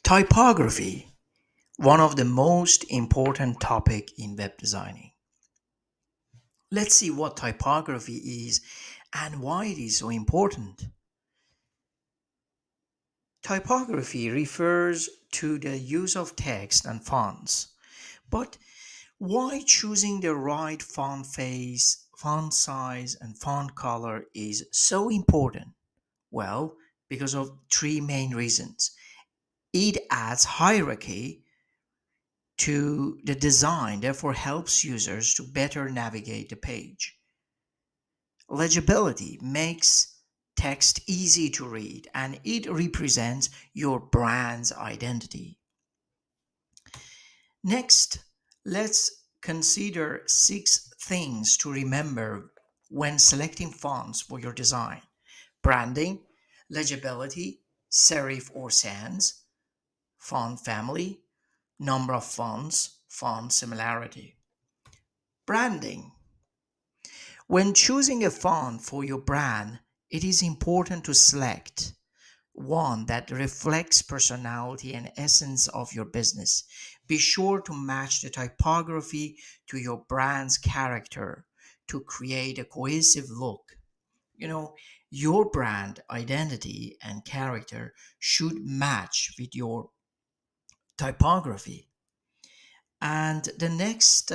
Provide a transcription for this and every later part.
Typography, one of the most important topic in web designing. Let's see what typography is and why it is so important. Typography refers to the use of text and fonts. But why choosing the right font face, font size, and font color is so important? Well, because of three main reasons. It adds hierarchy to the design, therefore helps users to better navigate the page. Legibility makes text easy to read and it represents your brand's identity. Next, let's consider six things to remember when selecting fonts for your design: branding, legibility, serif or sans, font family, number of fonts, font similarity. Branding. When choosing a font for your brand, it is important to select one that reflects personality and essence of your business. Be sure to match the typography to your brand's character to create a cohesive look. You know, your brand identity and character should match with your typography. And the next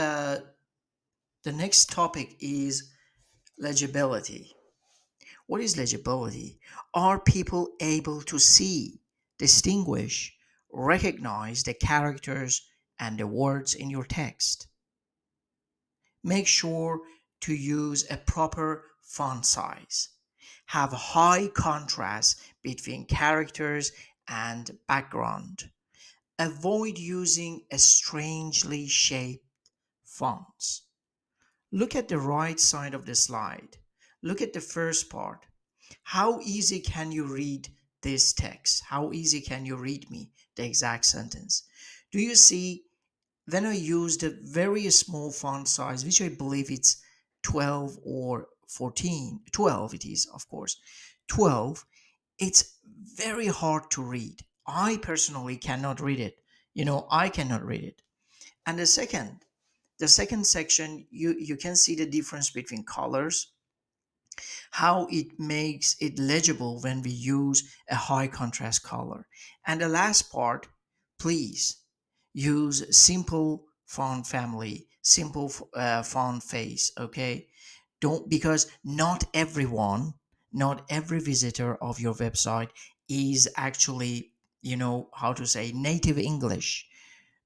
topic is legibility. What is legibility? Are people able to see, distinguish, recognize the characters and the words in your text? Make sure to use a proper font size. Have high contrast between characters and background. Avoid using a strangely shaped fonts. Look at the right side of the slide. Look at the first part. How easy can you read this text? How easy can you read me the exact sentence? Do you see when I use the very small font size, which I believe it's 12 or 14, 12 it is, of course, 12, it's very hard to read. I personally cannot read it. I cannot read it. And the second section, you can see the difference between colors, how it makes it legible when we use a high contrast color. And the last part, please use simple font family, simple font face, okay? Don't, because not everyone, not every visitor of your website is actually, how to say, native English,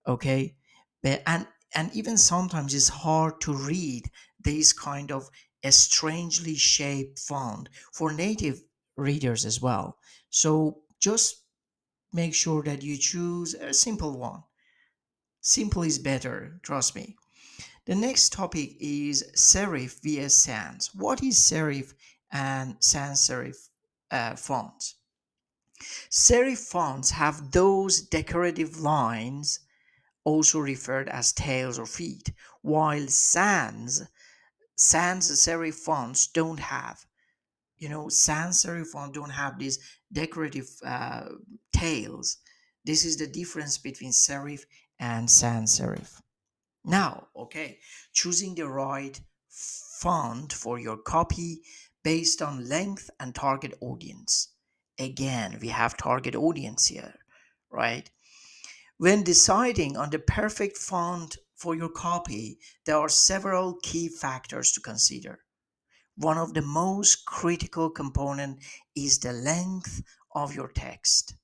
okay? And even sometimes it's hard to read these kind of a strangely shaped font for native readers as well. So just make sure that you choose a simple one. Simple is better, trust me. The next topic is serif vs sans. What is serif and sans serif fonts? Serif fonts have those decorative lines, also referred as tails or feet, while sans serif fonts don't have. Sans serif fonts don't have these decorative tails. This is the difference between serif and sans serif. Now, okay, choosing the right font for your copy based on length and target audience. Again, we have target audience here, right? When deciding on the perfect font for your copy, there are several key factors to consider. One of the most critical component is the length of your text.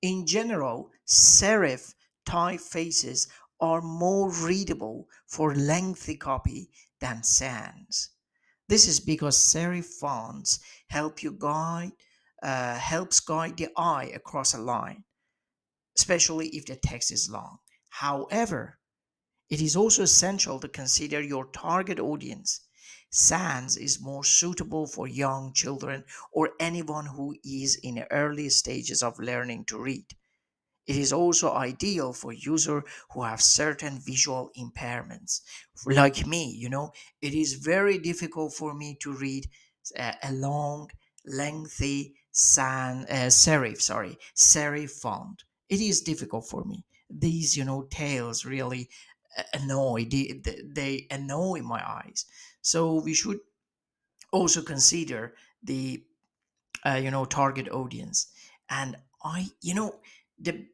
In general, serif typefaces are more readable for lengthy copy than sans. This is because serif fonts helps guide the eye across a line, especially if the text is long. However, it is also essential to consider your target audience. Sans is more suitable for young children or anyone who is in the early stages of learning to read. It is also ideal for users who have certain visual impairments. Like me, it is very difficult for me to read a long, lengthy serif font. It is difficult for me. These, tails really annoy. They annoy my eyes. So we should also consider the target audience. And I you know the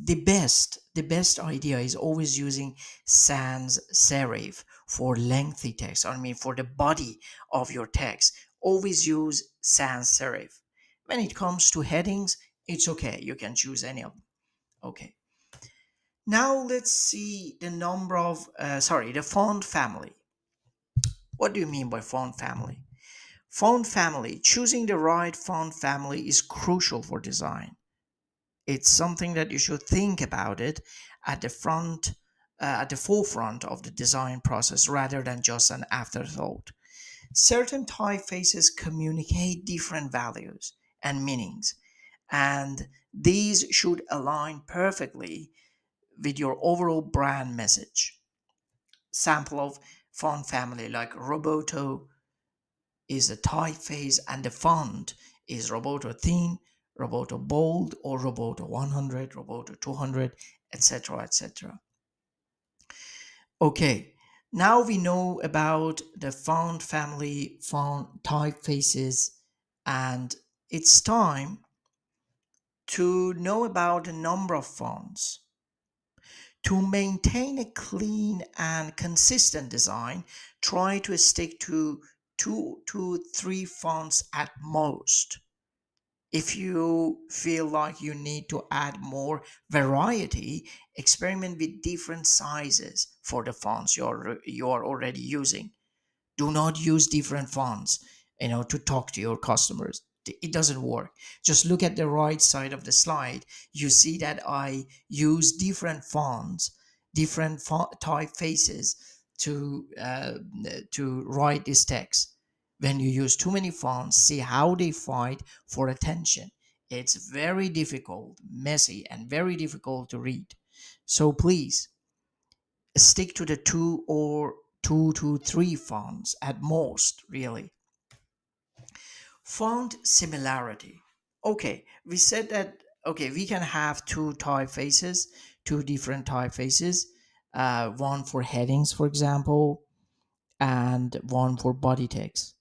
the best idea is always using sans serif for lengthy text. I mean, for the body of your text, always use sans serif. When it comes to headings, it's okay, you can choose any of them. Okay, now let's see the number of the font family. What do you mean by font family? Font family, choosing the right font family is crucial for design. It's something that you should think about it at the at the forefront of the design process rather than just an afterthought. Certain typefaces communicate different values and meanings, and these should align perfectly with your overall brand message. Sample of font family like Roboto is the typeface, and the font is Roboto Thin, Roboto Bold, or Roboto 100, Roboto 200, etc. etc. Okay, now we know about the font family, font typefaces, and it's time to know about the number of fonts. To maintain a clean and consistent design, try to stick to 2 to 3 fonts at most. If you feel like you need to add more variety, experiment with different sizes for the fonts you're already using. Do not use different fonts, to talk to your customers. It doesn't work. Just look at the right side of the slide. You see that I use different fonts, different typefaces to write this text. When you use too many fonts, see how they fight for attention. It's very difficult, messy, and very difficult to read. So please stick to the 2 to 3 fonts at most, really. Font similarity. Okay, we said that, okay, we can have two typefaces, two different typefaces, one for headings, for example, and one for body text.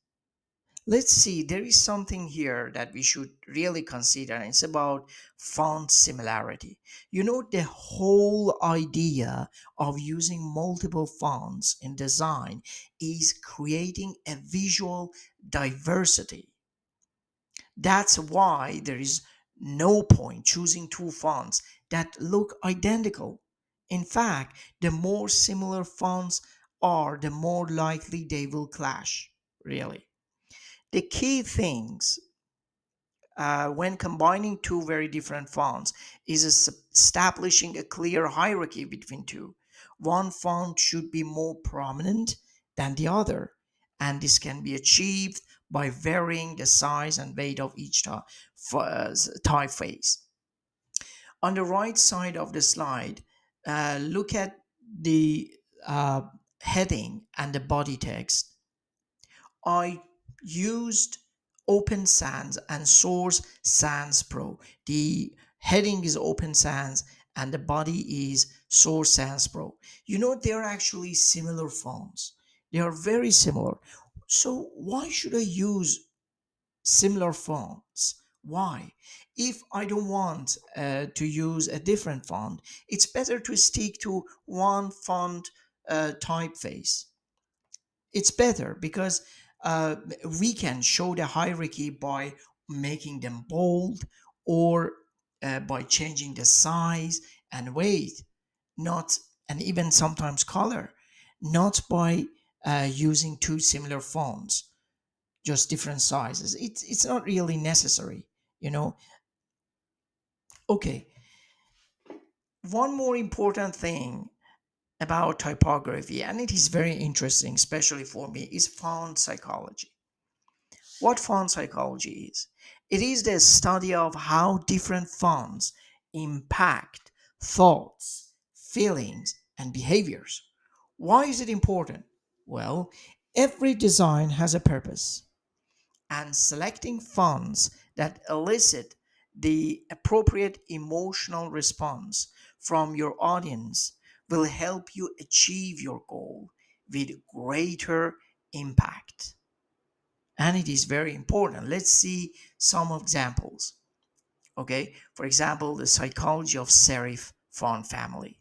Let's see, there is something here that we should really consider, and it's about font similarity. The whole idea of using multiple fonts in design is creating a visual diversity. That's why there is no point choosing two fonts that look identical. In fact, the more similar fonts are, the more likely they will clash, really. The key things when combining two very different fonts is establishing a clear hierarchy between two. One font should be more prominent than the other, and this can be achieved by varying the size and weight of each typeface. On the right side of the slide, look at the uh, heading and the body text. I used Open Sans and Source Sans Pro. The heading is Open Sans and the body is Source Sans Pro. They're actually similar fonts. They are very similar. So why should I use similar fonts? Why? If I don't want to use a different font, it's better to stick to one font typeface. It's better because uh, we can show the hierarchy by making them bold, or by changing the size and weight, not, and even sometimes color, not by using two similar fonts, just different sizes. It's not really necessary, you know. Okay, one more important thing about typography, and it is very interesting, especially for me, is font psychology. What font psychology is? It is the study of how different fonts impact thoughts, feelings, and behaviors. Why is it important? Well, every design has a purpose, and selecting fonts that elicit The appropriate emotional response from your audience will help you achieve your goal with greater impact. And it is very important. Let's see some examples. Okay, for example, the psychology of serif font family.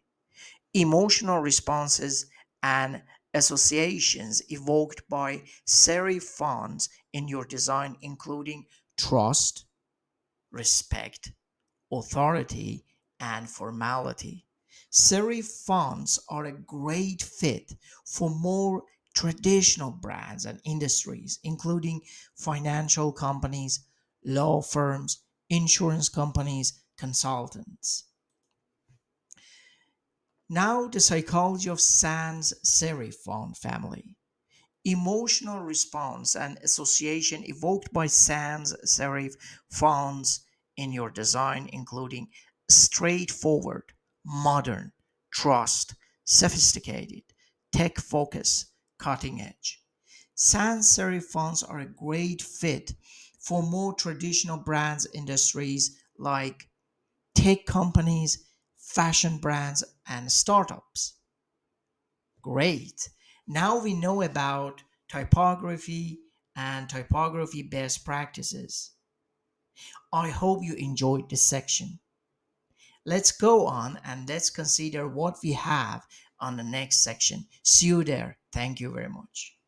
Emotional responses and associations evoked by serif fonts in your design, including trust, respect, authority, and formality. Serif fonts are a great fit for more traditional brands and industries, including financial companies, law firms, insurance companies, consultants. Now, the psychology of sans serif font family. Emotional response and association evoked by sans serif fonts in your design, including straightforward, modern, trust, sophisticated, tech focus, cutting edge. Sans serif fonts are a great fit for more traditional brands industries like tech companies, fashion brands, and startups. Great. Now we know about typography and typography best practices. I hope you enjoyed this section. Let's go on and let's consider what we have on the next section. See you there. Thank you very much.